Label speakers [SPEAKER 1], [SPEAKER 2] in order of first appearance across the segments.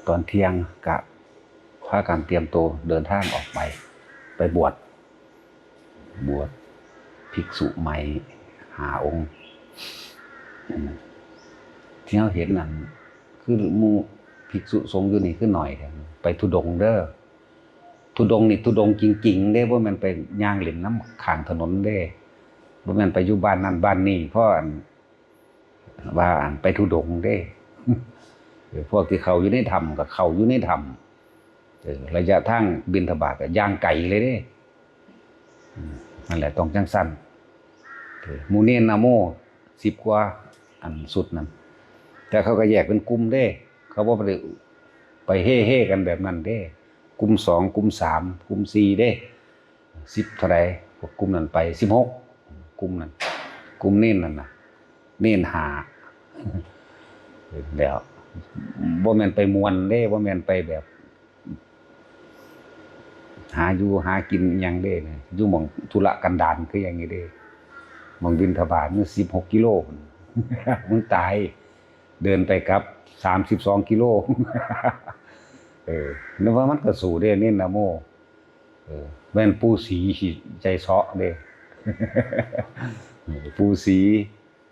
[SPEAKER 1] ตอนเที่ยงกะพากันเตรียมตัวเดินทางออกไปบวชภิกษุใหม่5 องค์ที่เราเห็นนั่นคือหมู่ภิกษุสงฆ์อยู่นี่คือหน่อยไปธุดงค์เด้อธุดงค์นี่ธุดงค์จริงๆเด้บ่แม่นไปย่างเล่นน้ำข้างถนนเด้บ่แม่นไปอยู่บ้านนั่นบ้านนี้เพราะว่าไปธุดงค์เด้พวกที่เขาอยู่ในธรรมกับเขาอยู่ในธรรมระยะทางบิณฑบาตก็ย่างไกลเลยเด้นั่นแหละต้องจังสั้นหมู่เนรนะโม10 กว่าอันสุดนั้นแต่เขาก็แยกเป็นกลุ่มเด้เขาบ่ไปเฮ่ๆกันแบบนั้นเด้กลุ่ม2กลุ่ม3กลุ่ม4เด้10เท่าใดพวกกลุ่มนั้นไป16กลุ่มนั้นกลุ่มเนรนั่นน่ะเนร5แล้วบ่แม่นไปมวนเด้บ่แม่นไปแบบหาอยู่หากินหยังเด้อยู่หม่องธุระกันดารคืออย่างนี้เด้หม่องบิณฑบาตมัน16 กิโลมึงตายเดินไปกลับ32 กิโลนึกว่ามันก็สู้เด้เน้นนะโมแม่นปู่ศรีใจเซาะเด้ปู่ศรี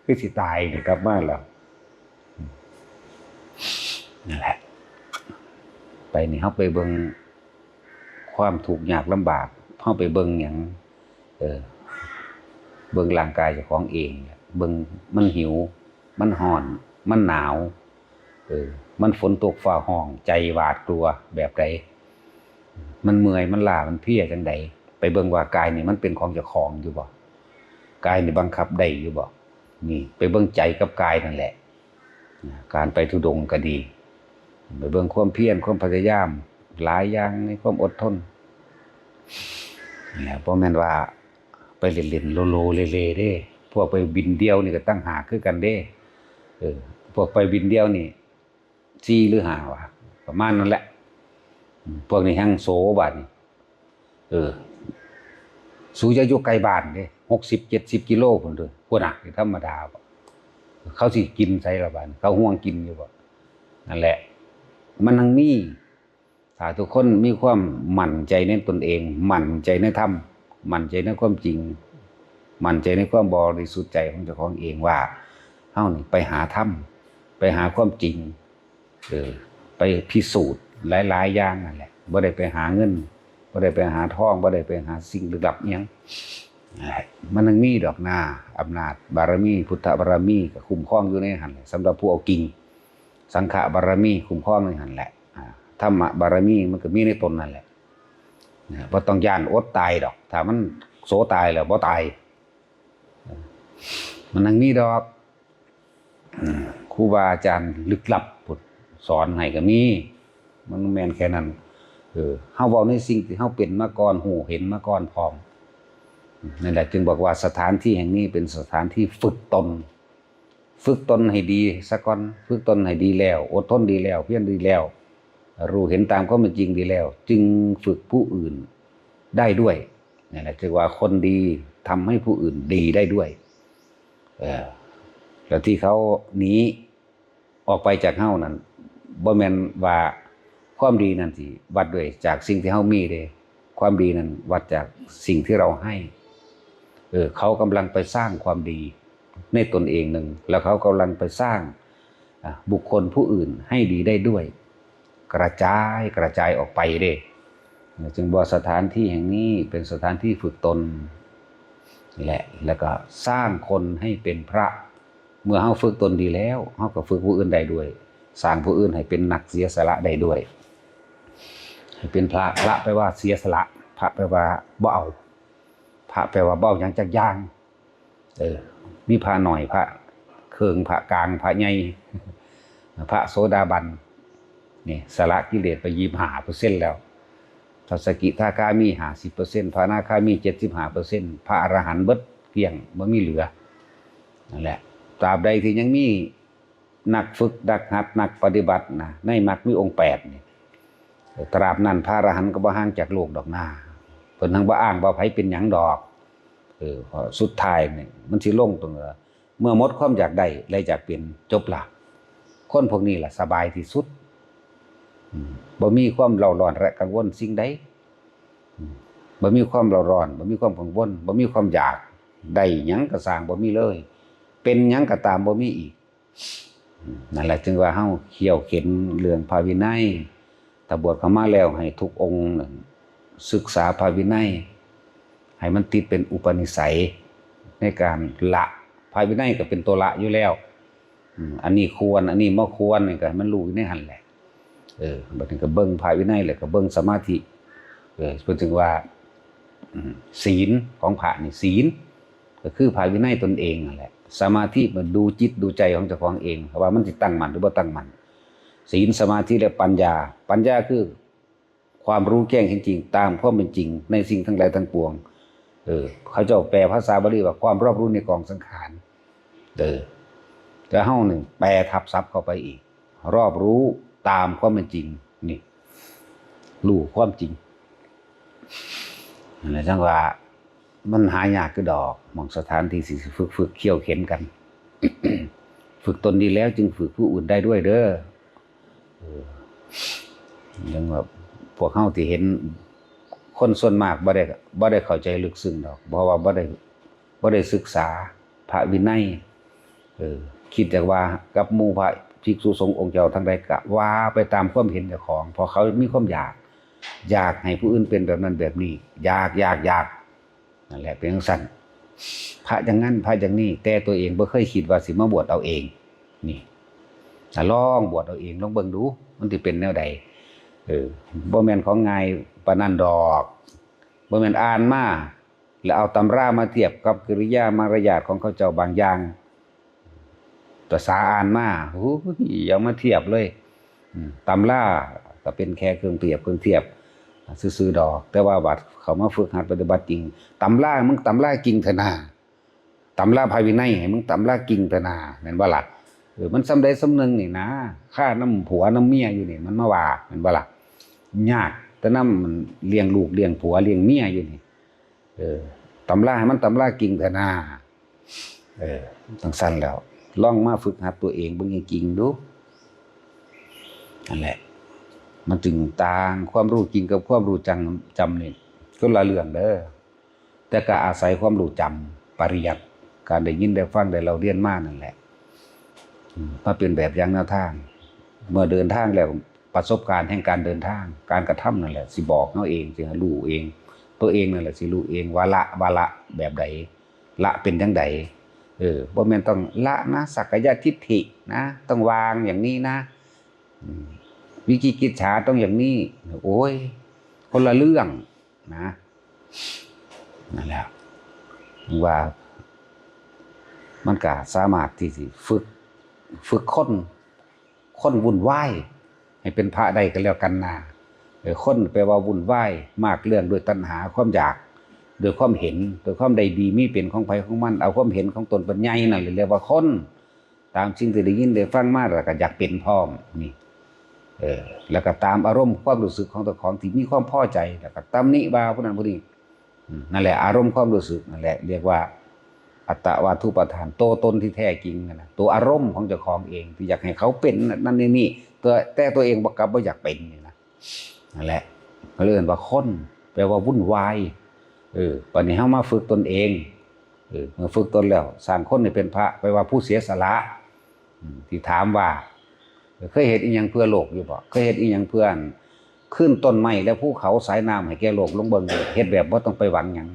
[SPEAKER 1] คือสิตายนี่กลับมาแล้วนั่นแหละไปนี่เฮาไปเบิ่งความทุกข์ยากลำบากเฮาไปเบิ่งหยังเบิ่งร่างกายเจ้าของเองเบิ่งมันหิวมันร้อนมันหนาวมันฝนตกฟ้าห้องใจหวาดกลัวแบบใดมันเมื่อยมันล้ามันเพลียจังใดไปเบิ่งว่ากายนี่มันเป็นของเจ้าของอยู่บ่กายนี่บังคับได้อยู่บ่นี่ไปเบิ่งใจกับกายนั่นแหละการไปธุดงค์ก็ดีไปเบิ่งความเพียรความพยายามหลายอย่างในความอดทนนี่บ่แม่นว่าไปเล่นๆโลๆเลๆเด้พวกไปบินเดียวนี่ก็ตั้งหากคือกันเด้พวกไปบินเดียวนี่4 หรือ 5ว่ะประมาณนั้นแหละพวกนี้แฮงโสบัดนี่สูจะอยู่ไกลบ้านเด้60-70 กิโลพุ่นเด้อพุ่นน่ะธรรมดาบ่เขาสิกินไสล่ะบัดเขาห่วงกินอยู่บ่นั่นแหละมันทั้งมีถ้าทุกคนมีความมั่นใจในตนเองมั่นใจในธรรมมั่นใจในความจริงมั่นใจในความบริสุทธิ์ใจของเจ้าของเองว่าเฮานี่ไปหาธรรมไปหาความจริงไปพิสูจน์หลายๆอย่างนั่นแหละบ่ได้ไปหาเงินบ่ได้ไปหาทองบ่ได้ไปหาสิ่งลึกลับอิหยังมันยังมีดอกหน้าอำนาจบารมีพุทธบารมีก็คุ้มครองอยู่ในหั่นสำหรับผู้เอาจริงสังฆบารมีคุ้มครองในหั่นแหละธรรมบารมีมันก็มีในตนนั่นแหละบ่ต้องย่านอดตายดอกถ้ามันโสตายแล้วบ่ตายมันยังมีดอกครูบาอาจารย์ลึกลับสอนให้ก็มีมันแม่นแค่นั้นเฮาเว้าในสิ่งที่เฮาเป็นมาก่อนหูเห็นมาก่อนพร้อมนั่นแหละจึงบอกว่าสถานที่แห่งนี้เป็นสถานที่ฝึกตนให้ดีซะก่อนฝึกตนให้ดีแล้วอดทนดีแล้วเพียรดีแล้วรู้เห็นตามความเป็นจริงดีแล้วจึงฝึกผู้อื่นได้ด้วยนั่นแหละจึงว่าคนดีทำให้ผู้อื่นดีได้ด้วยแล้วที่เขาหนีออกไปจากเฮานั้นบ่แม่นว่าความดีนั่นสิวัดด้วยจากสิ่งที่เฮามีเด้ความดีนั้นวัดจากสิ่งที่เราให้เขากำลังไปสร้างความดีในตนเองหนึ่งแล้วเขากำลังไปสร้างบุคคลผู้อื่นให้ดีได้ด้วยกระจายออกไปเด้จึงบอกสถานที่แห่งนี้เป็นสถานที่ฝึกตนนี่แหละแล้วก็สร้างคนให้เป็นพระเมื่อเฮาฝึกตนดีแล้วเฮาก็ฝึกผู้อื่นได้ด้วยสร้างผู้อื่นให้เป็นนักเสียสละได้ด้วยให้เป็นพระแปลว่าเสียสละพระแปลว่าบ่เอาพระแปลว่าบ่เอาหยังจักอย่างมีพระหน่อยพระเคิงพระกลางพระใหญ่พระโสดาบันนี่สละกิเลสไป25%แล้วพระสกิทาคามี50%พระอนาคามี75%พระอรหันต์เบิดเกลี้ยงบ่มีเหลือนั่นแหละตราบใดที่ยังมีนักฝึกนักหัดนักปฏิบัตินะในมรรคมีองค์8นี่ตราบนั้นพระอรหันต์ก็บ่ห่างจากโลกดอกหน้าเพิ่นทั้งบ่อ้างบ่ไผเป็นหยังดอกพอสุดท้ายนี่มันสิลงตรงเมื่อหมดความอยากได้เลยอยากเป็นจบละคนพวกนี้ล่ะสบายที่สุด บ่มีความเร่าร้อนและกังวลสิ่งใดบ่มีความเร่าร้อนบ่มีความกังวลบ่มีความอยากได้หยังก็สร้างบ่มีเลยเป็นหยังก็ตามบ่มีอีกนั่นแหละจึงว่าเฮาเขี่ยวเข็นเรื่องพระวินัยถ้าบวชเข้ามาแล้วให้ทุกองค์ศึกษาพระวินัยให้มันติดเป็นอุปนิสัยในการละพระวินัยก็เป็นตัวละอยู่แล้วอันนี้ควรอันนี้บ่ควรนี่ก็มันรู้อยู่ในหั่นแหละบัดนี้ก็เบิ่งพระวินัยแล้วก็เบิ่งสมาธิเพิ่นถึงว่าศีลของพระนี่ศีลก็คือพระวินัยตนเองนั่นแหละสมาธิมันดูจิตดูใจของเจ้าของเองว่ามันสิตั้งมั่นหรือบ่ตั้งมั่นศีลสมาธิและปัญญาปัญญาคือความรู้แจ้งเห็นจริงตามความเป็นจริงในสิ่งทั้งหลายทั้งปวงเขาเจ้าแปลภาษาบาลีว่าความรอบรู้ในกองสังขารแต่เฮานี่แปลทับศัพท์เข้าไปอีกรอบรู้ตามความเป็นจริงนี่รู้ความจริงนั่นแหละจังว่ามันหายากคือดอกมองสถานที่สิฝึกเขี่ยวเข็นกัน ฝึกตนดีแล้วจึงฝึกผู้อื่นได้ด้วยเด้อยังว่าพวกเฮาที่เห็นคนส่วนมากบ่ได้เข้าใจลึกซึ้งดอกเพราะว่าบ่ได้ศึกษาพระวินัยคิดแต่ว่ากับหมู่พระภิกษุสงฆ์องค์เจ้าทั้งใดก็ว่าไปตามความเห็นเจ้าของเพราะเขามีความอยากให้ผู้อื่นเป็นแบบนั้นแบบนี้อยากนั่นแหละเป็นจังซั่นพระอย่างนั้นพระอย่างนี้แต่ตัวเองบ่เคยคิดว่าสิมาบวชเอาเองนี่ถ้าลองบวชเอาเองลองเบิ่งดูมันสิเป็นแนวใดบ่แม่นของง่ายปานนั้นดอกบ่แม่นอ่านมาแล้วเอาตำรามาเทียบกับกิริยามารยาทของเขาเจ้าบางอย่างภาษาอ่านมาโอ้ยอย่ามาเทียบเลยตำราก็เป็นแค่เครื่องเปรียบเครื่องเทียบซื่อๆดอกแต่ว่าบัดเขามาฝึกหัดปฏิบัติจริงตำรามึงตำราจริงเถอะนะตำราภายวินัยให้มึงตำราจริงเถอะนะแม่นบ่ล่ะมันสำใดสำนึงนี่นะค่าน้ำผัวน้ำเมียอยู่นี่มันมาว่าแม่นบ่ล่ะยากแต่น้ำมันเลี้ยงลูกเลี้ยงผัวเลี้ยงเมียอยู่นี่ตำราให้มันตำราจริงเถอะนะจังซั่นแล้วลองมาฝึกหัดตัวเองเบิ่งจริงๆดูนั่นแหละมันจึงต่างความรู้จริงกับความรู้จำนี่คนละเรื่องเด้อแต่ก็อาศัยความรู้จำปริยัติการได้ยินได้ฟังได้เราเรียนมานั่นแหละมาเป็นแบบอย่างแนวทางเมื่อเดินทางแล้วประสบการณ์แห่งการเดินทางการกระทำนั่นแหละสิบอกเฮาเองสิรู้เองตัวเองนั่นแหละสิรู้เองว่าละแบบใดละเป็นจังใดบ่แม่นต้องละนะสักกายทิฏฐินะต้องวางอย่างนี้นะวิจิกิจฉาต้องอย่างนี้โอ้ยคนละเรื่องนะนั่นแหละว่ามันก็สามารถที่สิฝึกคนวุ่นวายให้เป็นพระได้ก็แล้วกันนะคนแปลว่าวุ่นวายมากเรื่องด้วยตัณหาความอยากโดยความเห็นโดยความใดดีมีเป็นของไผของมันเอาความเห็นของตนเป็นใหญ่นั่นเรียกว่าคนตามสิ่งที่ได้ยินได้ฟังมาแล้วก็อยากเป็นพร้อมนี่แล้วก็ตามอารมณ์ความรู้สึกของตัวของที่มีความพอใจแล้วก็ตำหนิว่าผู้นั้นผู้นี้นั่นแหละอารมณ์ความรู้สึกนั่นแหละเรียกว่าอัตตวาทุปทานตัวตนที่แท้จริงนั่นแหละตัวอารมณ์ของเจ้าของเองที่อยากให้เขาเป็นนั่นนี่แต่ตัวเองบ่อยากเป็นนี่นะนั่นแหละเขาเรียกว่าคนแปลว่าวุ่นวายปัจจุบันเฮามาฝึกตนเองเมื่อฝึกตนแล้วสร้างคนให้เป็นพระแปลว่าผู้เสียสละที่ถามว่าเคยเฮ็ดอีหยังเพื่อโลกอยู่บ่เคยเฮ็ดอีหยังเพื่อขึ้นต้นไม้แล้วภูเขาสายน้ำให้แก่โลกลงเบิ่งเฮ็ดแบบบ่ต้องไปหวังหยัง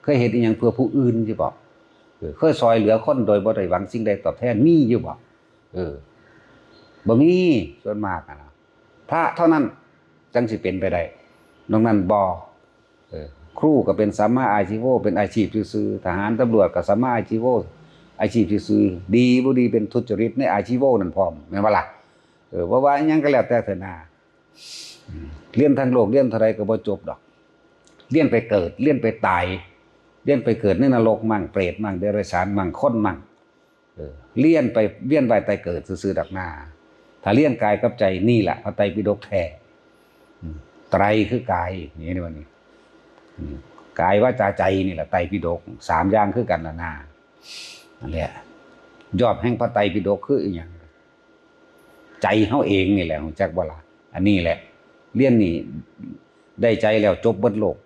[SPEAKER 1] เคยเฮ็ดอีหยังเพื่อผู้อื่นอยู่บ่เคยซอยเหลือคนโดยบ่ได้หวังสิ่งใดตอบแทนมีอยู่บ่บ่มีส่วนมากนะพระเท่านั้นจังสิเป็นไปได้นอกนั้นบ่ครูก็เป็นสัมมาอาชีโวเป็นอาชีพซื่อๆทหารตำรวจก็สัมมาอาชีโวอาชีพซื่อๆดีบ่ดีเป็นทุจริตในอาชีโวนั่นพร้อมแม่นบ่ล่ะว่าอิหยังก็แล้วแต่เถอะนะเรียนทางโลกเรียนเท่าใดก็บ่จบดอกเรียนไปเกิดเรียนไปตายเรียนไปเกิดในนรกมั่งเปรตมั่งเดรัจฉานมั่งคนมั่งเรียนไปเวียนว่ายตายเกิดซื่อๆดอกหน้าถ้าเรียนกายกับใจนี่แหละพระไตรปิฎกแท้ไตรคือกายนี่ในวันนี้กายวาจาใจนี่แหละไตรปิฎก3อย่างคือกันล่ะนะนั่นแหละยอดแห่งพระไตรปิฎกคืออีหยังใจเฮาเองนี่แหละรู้จักบ่ล่ะ อันนี้แหละเรียนนี่ได้ใจแล้วจบเบิดโลก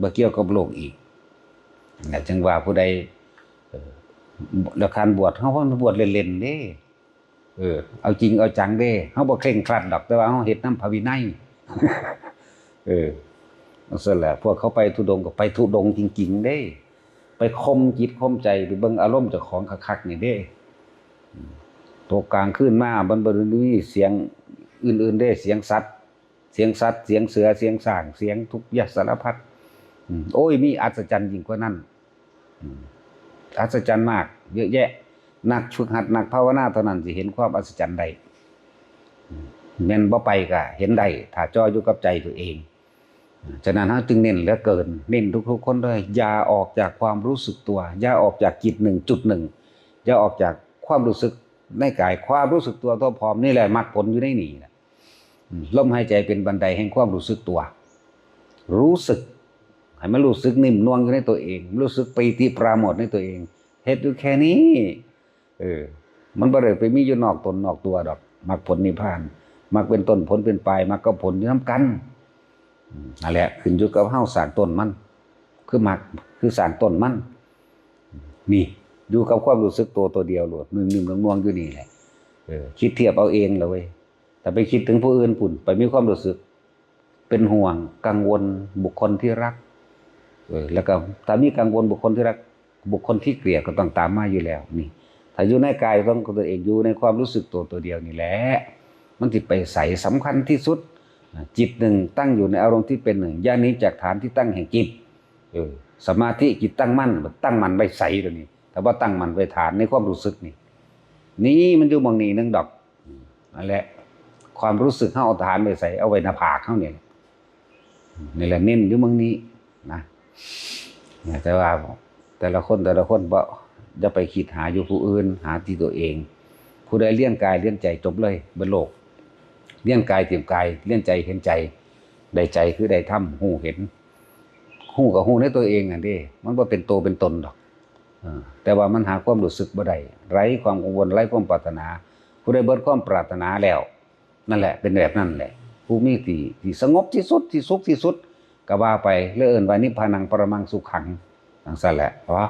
[SPEAKER 1] บ่เกี่ยวกับโลกอีกจึงว่าผู้ใดแล้วการบวชเฮาบ่บวชเล่นๆเด้เอาจริงเอาจังเด้เฮาบ่เคร่งครัดดอกแต่ว่าเฮาเฮ็ดนำพระวินัยนั่นแหละพวกเขาไปธุดงค์ก็ไปธุดงค์จริงๆเด้ไปข่มจิตข่มใจไปเบิ่งอารมณ์เจ้าของคักๆนี่เด้ตกกลางคืนมาบ่มีเสียงอื่นๆเด้เสียงสัตว์เสียงเสือเสียงสร้างเสียงทุกอย่างสารพัดโอ้ยมีอัศจรรย์ยิ่งกว่านั้นอัศจรรย์มากเยอะแยะนักฝึกหัดนักภาวนาเท่านั้นสิเห็นความอัศจรรย์ได้แม่นบ่ไปก็เห็นได้ถ้าจ่ออยู่กับใจตัวเองฉะนั้นเฮาจึงเน้นเหลือเกินเน้นทุกๆคนด้วยอย่าออกจากความรู้สึกตัวอย่าออกจากจิต1.1อย่าออกจากความรู้สึกในกายความรู้สึกตัวตัวพร้อมนี่แหละมรรคผลอยู่ในนี่แหละลมหายใจเป็นบันไดแห่งความรู้สึกตัวรู้สึกให้มันรู้สึกนิ่มนวลอยู่ในตัวเองรู้สึกปีติปราโมทย์ในตัวเองเฮ็ดอยู่แค่นี้มันบ่ได้ไปมีอยู่นอกตนนอกตัวดอกมรรคผลนิพพานมรรคเป็นต้นผลเป็นปลายมรรคกับผลอยู่นำกันนั่นแหละขึ้นอยู่กับเฮาสร้างต้นมันคือมรรคคือสร้างต้นมันนี่อยู่กับความรู้สึกตัวเดียวโลดนิ่มๆนวลๆอยู่นี่แหละคิดเทียบเอาเองล่ะเว้ยแต่ไปคิดถึงผู้อื่นพุ่นไปมีความรู้สึกเป็นห่วงกังวลบุคคลที่รักแล้วก็ถ้ามีกังวลบุคคลที่รักบุคคลที่เกลียดก็ต้องตามมาอยู่แล้วนี่ถ้าอยู่ในกายต้องตัวเองอยู่ในความรู้สึกตัวเดียวนี่แหละมันสิไปใส่สำคัญที่สุดจิตหนึ่งตั้งอยู่ในอารมณ์ที่เป็นหนึ่งย่านี้จากฐานที่ตั้งแห่งจิตสมาธิจิตตั้งมั่นไว้ใสตัวนี้แต่ว่าตั้งมั่นไว้ฐานในความรู้สึกนี่มันอยู่บางนี้นึงดอกนั่นแหละความรู้สึกเฮาเอาฐานไว้ใส่เอาไว้หน้าผากเฮานี่แหละเน้นอยู่บางนี้นะแต่ว่าแต่ละคนบ่อย่าไปคิดหาอยู่ผู้อื่นหาที่ตัวเองผู้ใดเลี้ยงกายเลี้ยงใจจบเลยบนโลกเลี้ยงกายเตรียมกายเลี้ยงใจเห็นใจได้ใจคือได้ธรรมหูเห็นหูกับหูในตัวเองอันนี้มันบ่เป็นตัวเป็นตนดอกแต่ว่ามันหาความรู้สึกบ่ได้ไร้ความกังวลไร้ความปรารถนาผู้ใดเบิดความปรารถนาแล้วนั่นแหละเป็นแบบนั้นแหละผู้มีที่สงบที่สุดที่สุขที่สุดก็ว่าไปเรื่องอื่นว่านิพพานังปรมังสุขังจังซั่นแหละเพราะ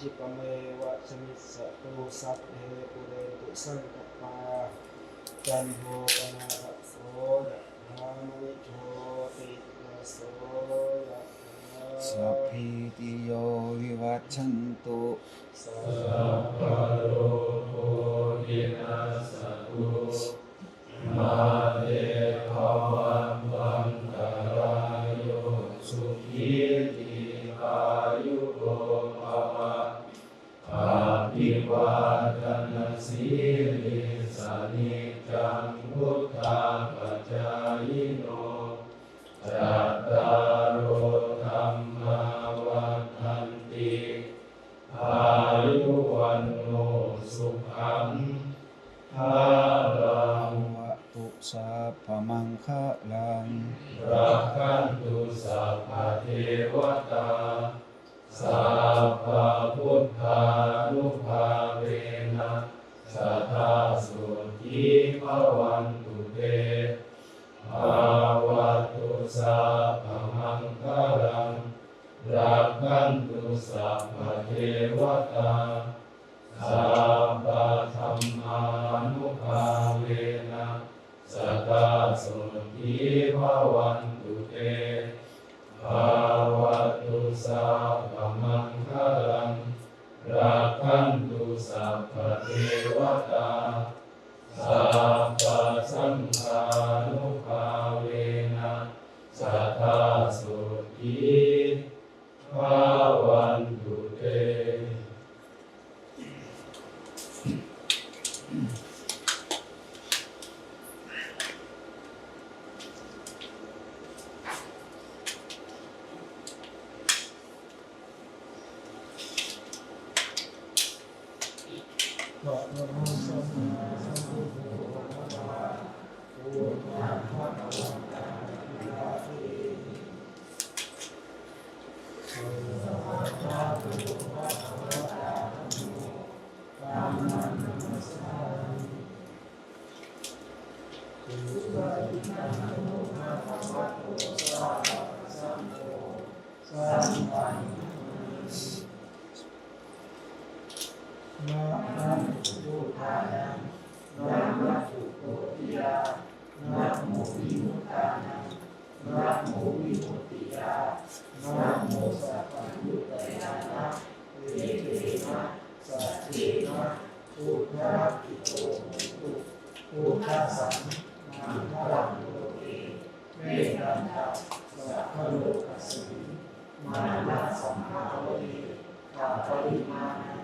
[SPEAKER 2] จิปเมวะสมิสสตุสัพเพปุเรตุสังกปาจันโทปนะระโสยะธามนิโชติระโสยะ
[SPEAKER 1] สัพพิติโยวิวัชชันตุ
[SPEAKER 2] สัพพะโลโควินัสตุมาเตภวัตวันตรายโยสุขีติกายุโกภวะอาภิวาทนาสีลิสานิจังพุทธาปัจจายโนจัตตารโอธัมมาวัฏันติอายุวันโนสุขังภาลังวะตุสัพพมังคะลังรักขันตุสัพพะเทวตาสัพพะพุทธานุภาเวนะสัทธาสุขีภวันตุเตภาวะตุสัพพมังคะลังรักขันตุสัพพะเทวตาสัพพะธัมมานุภาเวนะสัทธาสุขีภวันตุเตภาวะตุสัพพมังคะลังรักขันตุสัพพะเทวตาสัพพะสังฆานุภาเวนะสัทธาสุขีภวันตุเต สัมปันนะนะพุทธายะนะนะสุโขติยานะโมวิมุตตานังนะโมวิมุตติยานะโมสัพพัญญุตยานะเวเทนะสัจเจนะพุทธะกิโตพุทธะสังนังฆังโลเกเมตันตะสัพพะโลกัสสมิมานะสัมภาเวทาปริมาณ